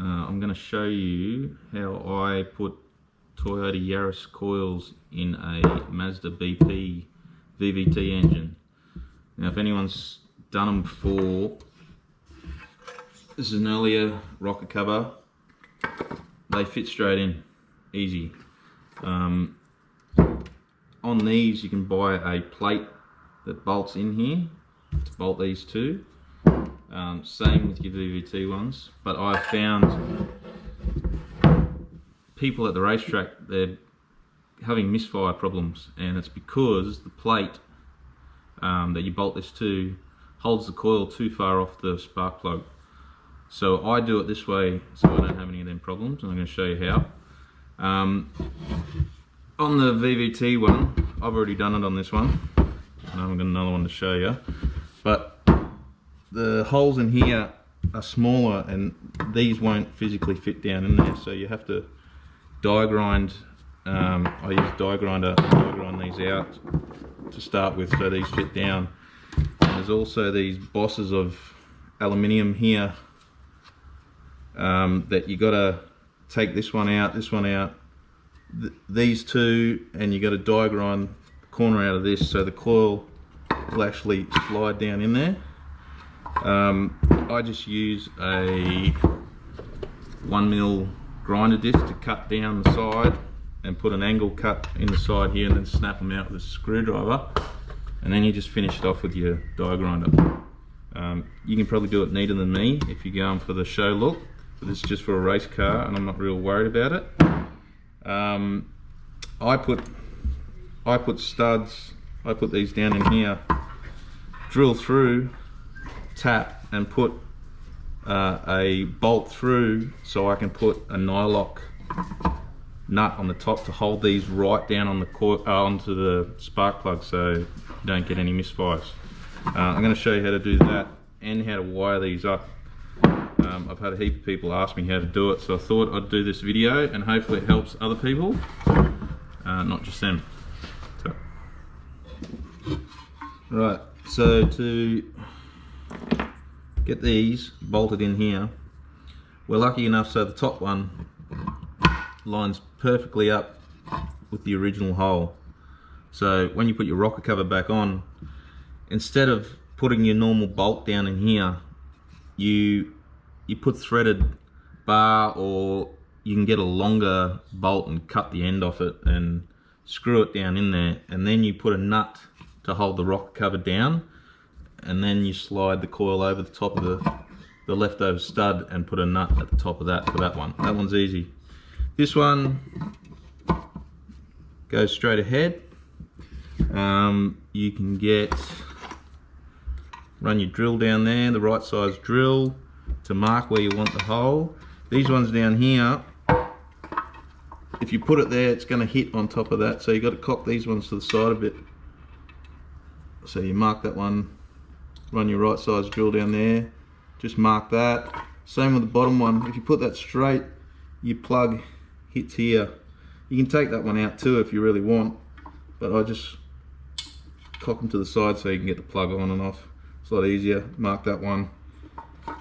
I'm going to show you how I put Toyota Yaris coils in a Mazda BP VVT engine. Now if anyone's done them before, this is an earlier rocker cover. They fit straight in, easy. On these you can buy a plate that bolts in here to bolt these two. Same with your VVT ones, but I've found people at the racetrack, they're having misfire problems, and it's because the plate that you bolt this to holds the coil too far off the spark plug. So I do it this way so I don't have any of them problems, and I'm going to show you how. On the VVT one, I've already done it on this one, and I've got another one to show you, but the holes in here are smaller and these won't physically fit down in there, so you have to die grind. I use die grinder to die grind these out to start with so these fit down. And there's also these bosses of aluminium here that you got to take this one out, these two, and you got to die grind the corner out of this so the coil will actually slide down in there. I just use a 1mm grinder disc to cut down the side and put an angle cut in the side here, and then snap them out with a screwdriver, and then you just finish it off with your die grinder. You can probably do it neater than me if you're going for the show look, but this is just for a race car and I'm not real worried about it. I put studs, I put these down in here, drill through, tap, and put a bolt through so I can put a nylock nut on the top to hold these right down on the onto the spark plug so you don't get any misfires. I'm going to show you how to do that and how to wire these up. I've had a heap of people ask me how to do it, so I thought I'd do this video and hopefully it helps other people, not just them. Right, so to get these bolted in here, we're lucky enough so the top one lines perfectly up with the original hole. So when you put your rocker cover back on, instead of putting your normal bolt down in here, you put threaded bar, or you can get a longer bolt and cut the end off it and screw it down in there, and then you put a nut to hold the rocker cover down, and then you slide the coil over the top of the leftover stud and put a nut at the top of that for that one. That one's easy. This one goes straight ahead. You can run your drill down there, the right size drill, to mark where you want the hole. These ones down here, if you put it there, it's going to hit on top of that, so you've got to cock these ones to the side a bit. So you mark that one, run your right size drill down there, just mark that. Same with the bottom one, if you put that straight, your plug hits here. You can take that one out too if you really want, but I just cock them to the side so you can get the plug on and off. It's a lot easier. Mark that one,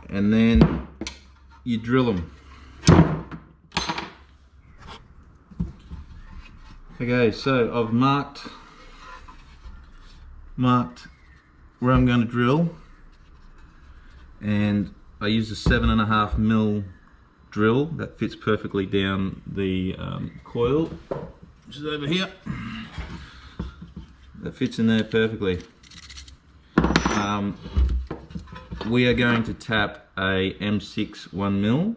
and then you drill them. Okay, so I've marked where I'm going to drill, and I use a 7.5mm drill that fits perfectly down the coil, which is over here. That fits in there perfectly. We are going to tap a M6 1mm,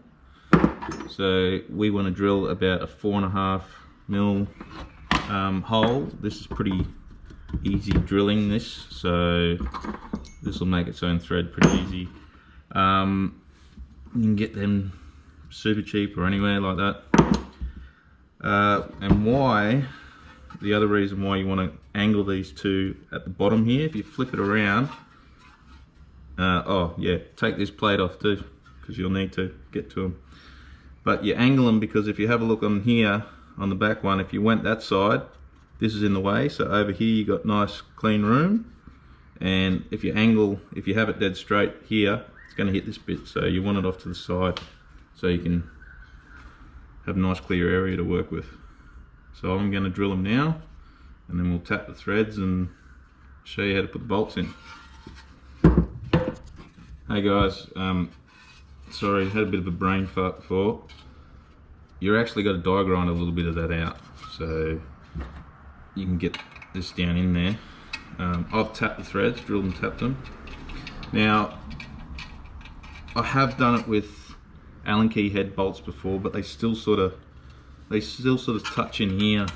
so we want to drill about a 4.5mm hole. This is pretty easy drilling this, so this will make its own thread pretty easy. You can get them super cheap or anywhere like that. And the other reason why you want to angle these two at the bottom here, if you flip it around, oh yeah, take this plate off too, because you'll need to get to them. But you angle them because if you have a look on here, on the back one, if you went that side, this is in the way, so over here you got nice clean room, and if you have it dead straight here, it's going to hit this bit, so you want it off to the side. so you can have a nice clear area to work with. So I'm going to drill them now, and then we'll tap the threads and show you how to put the bolts in. Hey guys, sorry, had a bit of a brain fart before. You actually got to die grind a little bit of that out, so you can get this down in there. I've tapped the threads, drilled and tapped them. Now, I have done it with Allen key head bolts before, but they still sort of touch in here,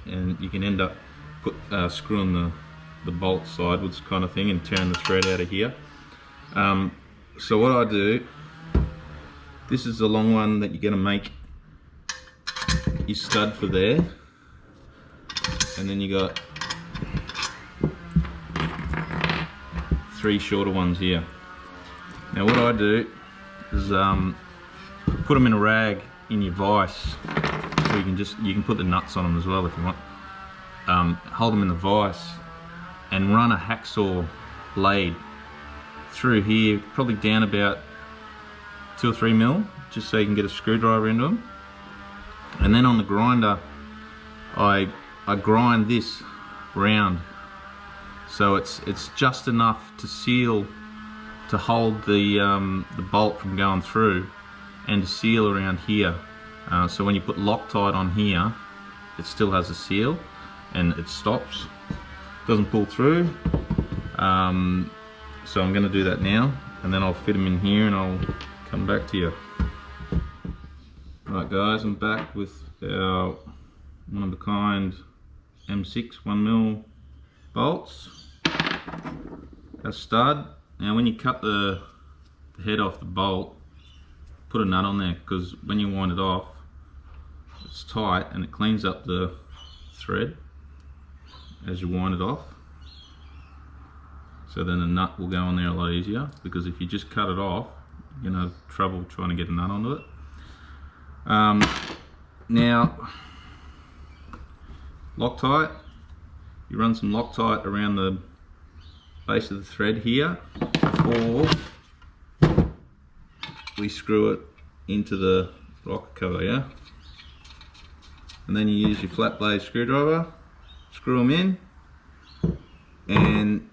and you can end up screwing the bolt sideways kind of thing and tearing the thread out of here. So what I do, this is the long one that you're going to make your stud for there, and then you got 3 shorter ones here. Now what I do is put them in a rag in your vise, so you can put the nuts on them as well if you want. Hold them in the vise and run a hacksaw blade through here, probably down about 2 or 3 mil, just so you can get a screwdriver into them. And then on the grinder, I grind this round, so it's just enough to seal, to hold the bolt from going through, and to seal around here. So when you put Loctite on here, it still has a seal and it stops, doesn't pull through. So I'm going to do that now, and then I'll fit them in here and I'll come back to you. Right guys, I'm back with our one of a kind M6 1mm bolts, a stud. Now when you cut the head off the bolt, put a nut on there, because when you wind it off, it's tight and it cleans up the thread as you wind it off. So then the nut will go on there a lot easier, because if you just cut it off, you're going to have trouble trying to get a nut onto it. Now, Loctite, you run some Loctite around the base of the thread here before we screw it into the rocker cover, yeah? And then you use your flat blade screwdriver, screw them in, and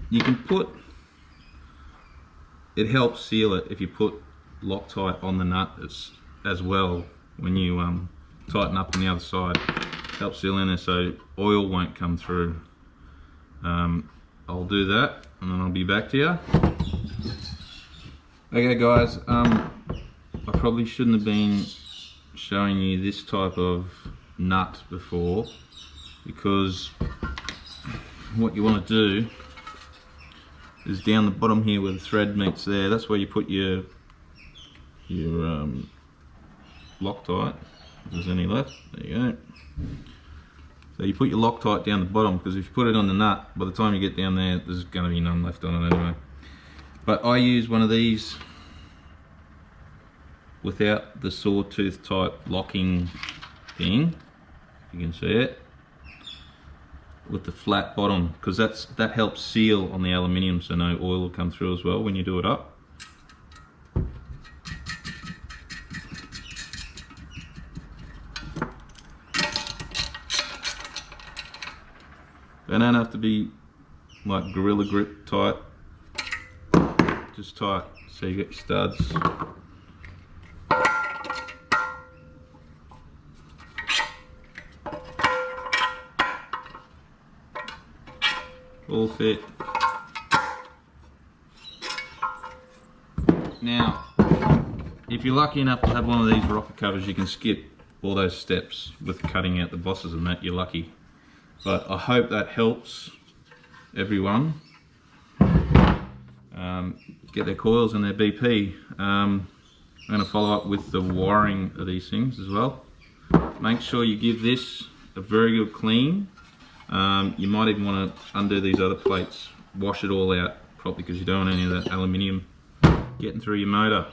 you can put, it helps seal it if you put Loctite on the nut as well when you tighten up on the other side. Helps seal in there so oil won't come through. I'll do that and then I'll be back to you. Okay guys, I probably shouldn't have been showing you this type of nut before, because what you want to do is down the bottom here where the thread meets there, that's where you put your Loctite, if there's any left. There you go. So you put your Loctite down the bottom, because if you put it on the nut, by the time you get down there, there's going to be none left on it anyway. But I use one of these without the sawtooth type locking thing, if you can see it, with the flat bottom, because that helps seal on the aluminium, so no oil will come through as well when you do it up. They don't have to be like Gorilla Grip tight, just tight, so you get your studs. All fit. Now, if you're lucky enough to have one of these rocker covers, you can skip all those steps with cutting out the bosses and that, you're lucky. But I hope that helps everyone get their coils and their BP. I'm going to follow up with the wiring of these things as well. Make sure you give this a very good clean. You might even want to undo these other plates, wash it all out properly, because you don't want any of that aluminium getting through your motor.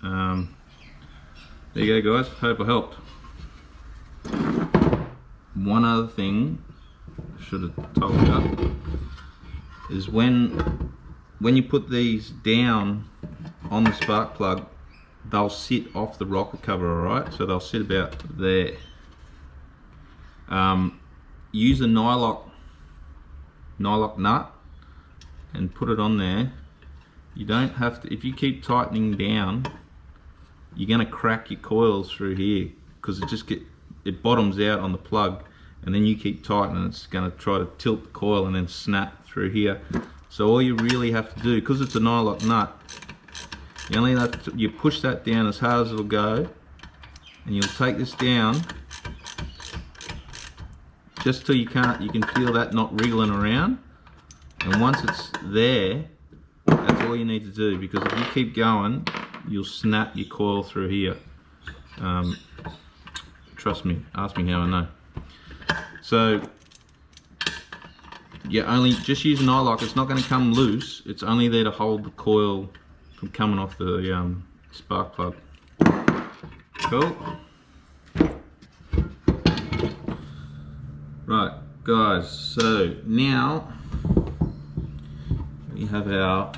There you go guys, hope I helped. One other thing I should have told you is when when you put these down on the spark plug, they'll sit off the rocker cover, alright? So they'll sit about there. Use a nylock nut and put it on there. You don't have to, if you keep tightening down, you're going to crack your coils through here, because it bottoms out on the plug, and then you keep tightening, it's going to try to tilt the coil and then snap through here. So all you really have to do, because it's a nylock nut, you only have to, you push that down as hard as it'll go, and you'll take this down just till you can feel that not wriggling around, and once it's there, that's all you need to do, because if you keep going, you'll snap your coil through here. Trust me, ask me how I know. So you only just use an eye lock. It's not going to come loose. It's only there to hold the coil from coming off the spark plug. Cool. Right, guys. So now we have our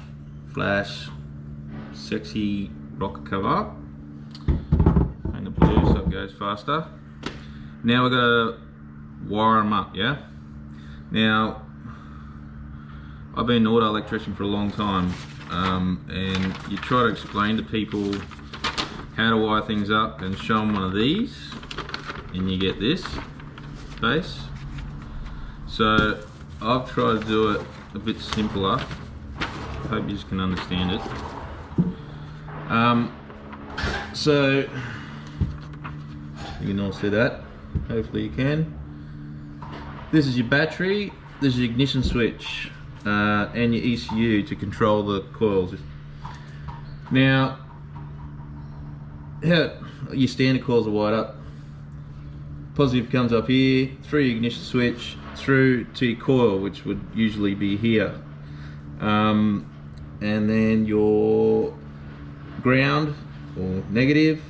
flash sexy rocker cover. And the blue so it goes faster. Now we're gonna wire them up, yeah? Now, I've been an auto electrician for a long time, and you try to explain to people how to wire things up and show them one of these, and you get this base. So I've tried to do it a bit simpler. I hope you can understand it. So you can all see that. Hopefully you can. This is your battery. This is your ignition switch and your ECU to control the coils. Now, your standard coils are wired up. Positive comes up here, through your ignition switch, through to your coil, which would usually be here. And then your ground or negative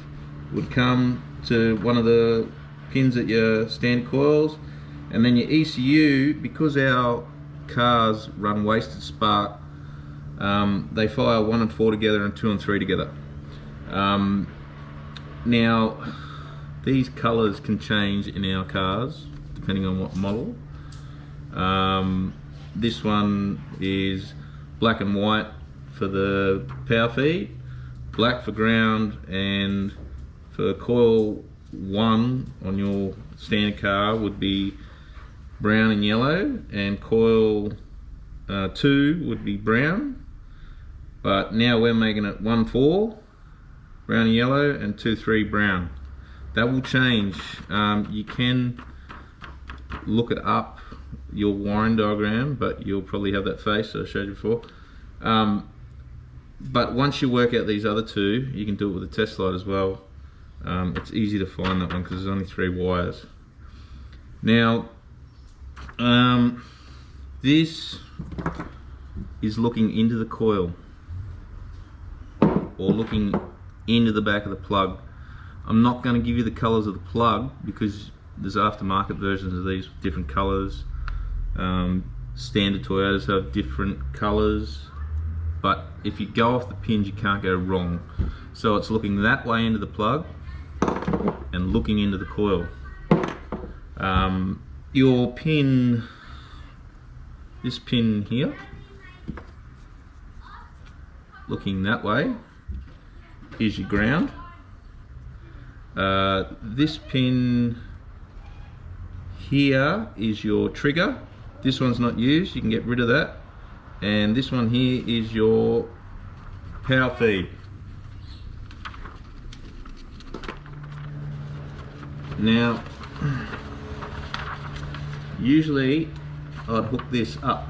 would come to one of the pins at your standard coils, and then your ECU, because our cars run wasted spark, they fire 1 and 4 together and 2 and 3 together. Now these colors can change in our cars depending on what model. This one is black and white for the power feed, black for ground, and for coil 1 on your standard car would be brown and yellow, and coil 2 would be brown. But now we're making it 1-4 brown and yellow, and 2-3 brown. That will change. You can look it up, your wiring diagram, but you'll probably have that face that I showed you before. But once you work out these other two, you can do it with a test light as well. It's easy to find that one because there's only 3 wires. Now, this is looking into the coil, or looking into the back of the plug. I'm not going to give you the colors of the plug because there's aftermarket versions of these with different colors. Standard Toyotas have different colors, but if you go off the pins you can't go wrong. So it's looking that way into the plug and looking into the coil. Your pin, this pin here, looking that way, is your ground. This pin here is your trigger. This one's not used, you can get rid of that. And this one here is your power feed. Now, usually I'd hook this up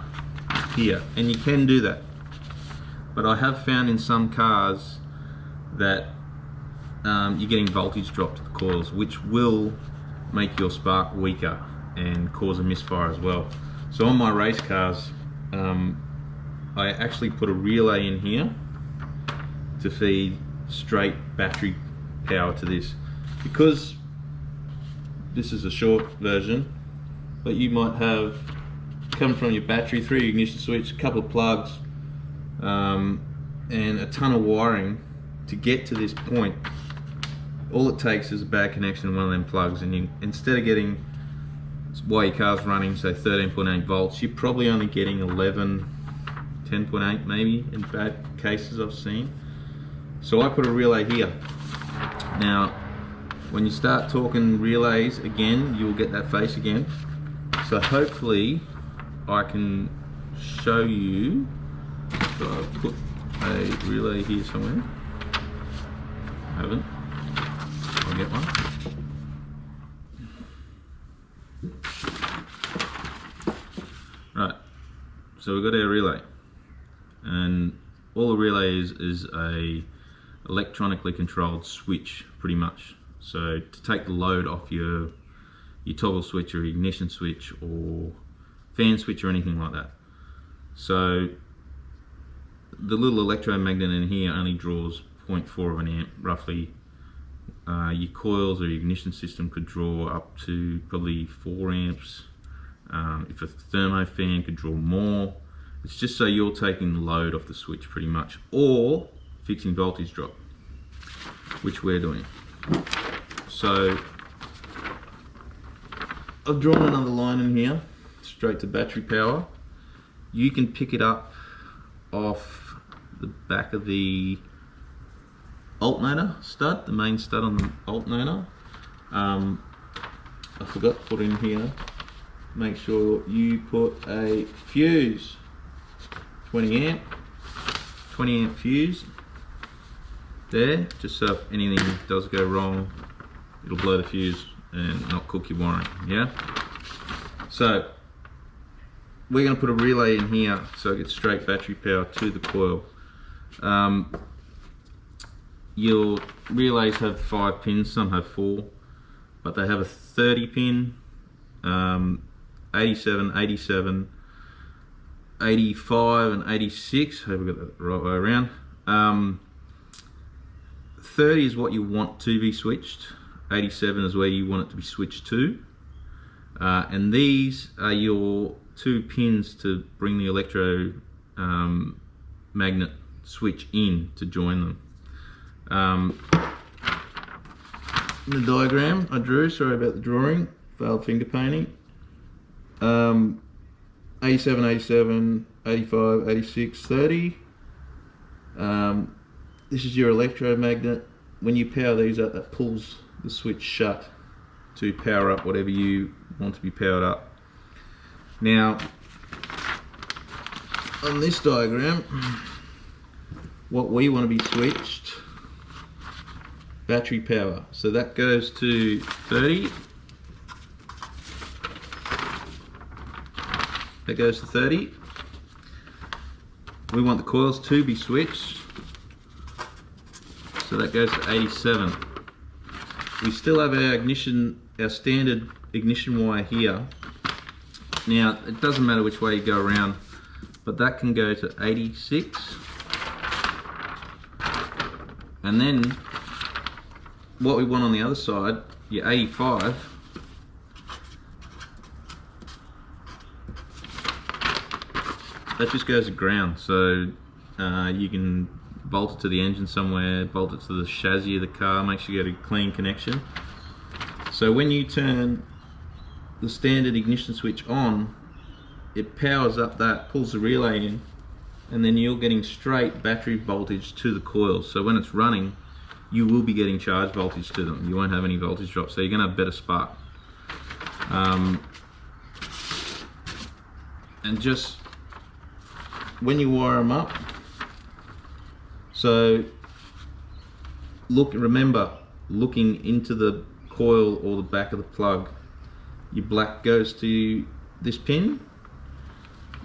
here, and you can do that. But I have found in some cars that you're getting voltage drop to the coils, which will make your spark weaker and cause a misfire as well. So on my race cars, I actually put a relay in here to feed straight battery power to this, because this is a short version, but you might have come from your battery through your ignition switch, a couple of plugs, and a ton of wiring to get to this point. All it takes is a bad connection to one of them plugs, and you, instead of getting, while your car's running, say 13.8 volts, you're probably only getting 11, 10.8 maybe in bad cases I've seen. So I put a relay here. Now when you start talking relays again, you'll get that face again. So hopefully I can show you. So I've put a relay here somewhere. I haven't. I'll get one. Right, so we've got our relay, and all the relay is a electronically controlled switch, pretty much. So to take the load off your toggle switch or ignition switch or fan switch or anything like that. So the little electromagnet in here only draws 0.4 of an amp roughly. Your coils or your ignition system could draw up to probably 4 amps. If a thermo fan could draw more. It's just so you're taking the load off the switch pretty much, or fixing voltage drop, which we're doing. So I've drawn another line in here straight to battery power. You can pick it up off the back of the alternator stud, the main stud on the alternator. I forgot to put in here, make sure you put a fuse, 20 amp fuse there, just so if anything does go wrong, it'll blow the fuse and not cook your wiring. Yeah, so we're going to put a relay in here so it gets straight battery power to the coil. Your relays have 5 pins, some have 4, but they have a 30 pin, 87, 87, 85 and 86. Hope we got that the right way around. 30 is what you want to be switched. 87 is where you want it to be switched to. And these are your 2 pins to bring the electro magnet switch in to join them. In the diagram I drew, sorry about the drawing, failed finger painting. 87, 87, 85, 86, 30. This is your electromagnet. When you power these up, that pulls the switch shut to power up whatever you want to be powered up. Now, on this diagram, what we want to be switched, battery power. So that goes to 30. That goes to 30. We want the coils to be switched, so that goes to 87. We still have our ignition, our standard ignition wire here. Now it doesn't matter which way you go around, but that can go to 86. And then what we want on the other side, your 85, that just goes to ground. So you can bolt it to the engine somewhere, bolt it to the chassis of the car, make sure you get a clean connection. So when you turn the standard ignition switch on, it powers up that, pulls the relay in, and then you're getting straight battery voltage to the coils. So when it's running, you will be getting charge voltage to them. You won't have any voltage drop, so you're going to have better spark. And just when you wire them up, so remember, looking into the coil or the back of the plug, your black goes to this pin,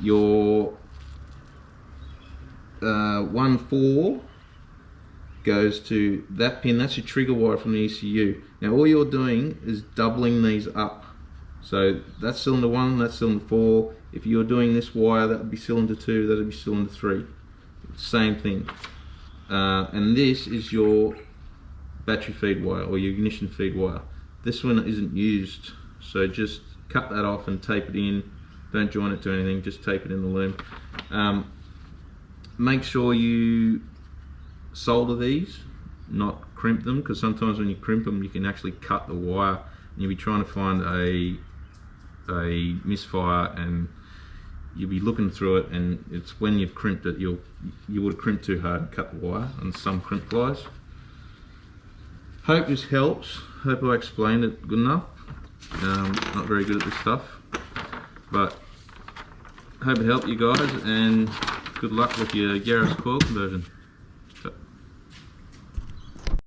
your 1,4 goes to that pin. That's your trigger wire from the ECU. Now all you're doing is doubling these up. So that's cylinder 1, that's cylinder 4. If you're doing this wire, that would be cylinder 2, that would be cylinder 3. Same thing. And this is your battery feed wire or your ignition feed wire. This one isn't used, so just cut that off and tape it in. Don't join it to anything, just tape it in the loom. make sure you solder these, not crimp them, because sometimes when you crimp them you can actually cut the wire and you'll be trying to find a misfire and you'll be looking through it, and it's when you've crimped it you would have crimped too hard and cut the wire on some crimp pliers. Hope this helps. Hope I explained it good enough. Not very good at this stuff, but hope it helped you guys, and good luck with your Yaris coil conversion.